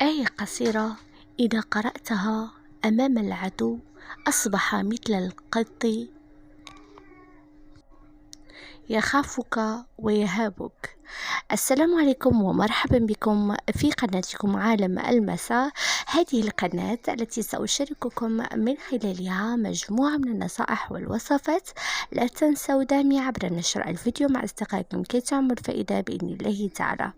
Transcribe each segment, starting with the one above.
آية قصيرة إذا قرأتها أمام العدو أصبح مثل القط يخافك ويهابك. السلام عليكم ومرحبا بكم في قناتكم عالم المساء. هذه القناة التي سأشارككم من خلالها مجموعة من النصائح والوصفات. لا تنسوا دعمي عبر نشر الفيديو مع أصدقائكم كي تعمل فائدة بإذن الله تعالى.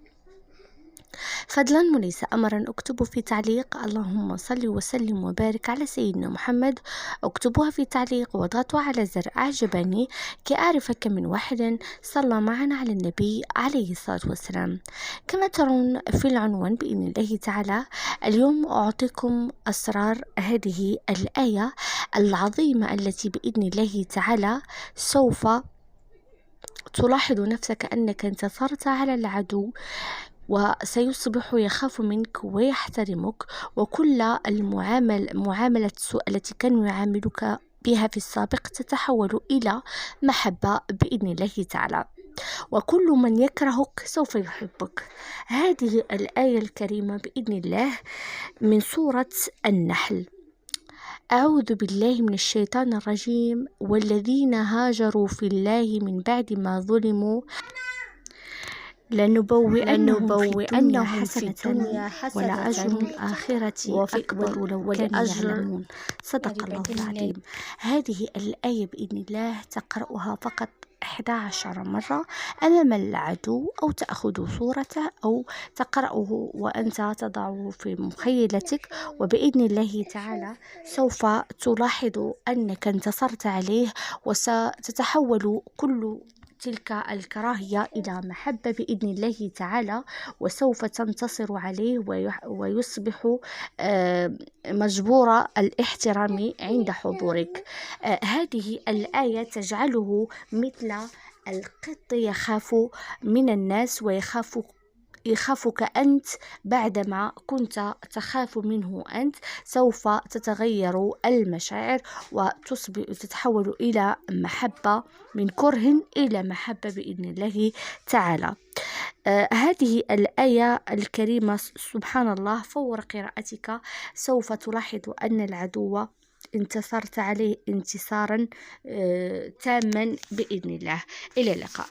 فضلا وليس أمرا اكتبوا في تعليق اللهم صل وسلم وبارك على سيدنا محمد. اكتبوها في تعليق واضغطوا على زر أعجبني كي أعرف كم من واحد صلى معنا على النبي عليه الصلاة والسلام. كما ترون في العنوان بإذن الله تعالى اليوم أعطيكم أسرار هذه الآية العظيمة التي بإذن الله تعالى سوف تلاحظ نفسك أنك انتصرت على العدو وسيصبح يخاف منك ويحترمك، وكل معاملة السوء التي كانوا يعاملك بها في السابق تتحول إلى محبة بإذن الله تعالى، وكل من يكرهك سوف يحبك. هذه الآية الكريمة بإذن الله من سورة النحل. أعوذ بالله من الشيطان الرجيم. والذين هاجروا في الله من بعد ما ظلموا لنبوئنهم في الدنيا حسنة ولأجر الآخرة أكبر لو كانوا يعلمون. صدق الله العظيم. هذه الآية بإذن الله تقرأها فقط 11 مرة أمام العدو، أو تأخذ صورته أو تقرأه وأنت تضعه في مخيلتك، وبإذن الله تعالى سوف تلاحظ أنك انتصرت عليه، وستتحول كل تلك الكراهية إلى محبة بإذن الله تعالى، وسوف تنتصر عليه ويصبح مجبور الاحترام عند حضورك. هذه الآية تجعله مثل القط يخاف من الناس يخافك أنت. بعدما كنت تخاف منه أنت سوف تتغير المشاعر وتتحول إلى محبة، من كره إلى محبة بإذن الله تعالى. هذه الآية الكريمة سبحان الله فور قراءتك سوف تلاحظ أن العدو انتصرت عليه انتصارا تاما بإذن الله. إلى اللقاء.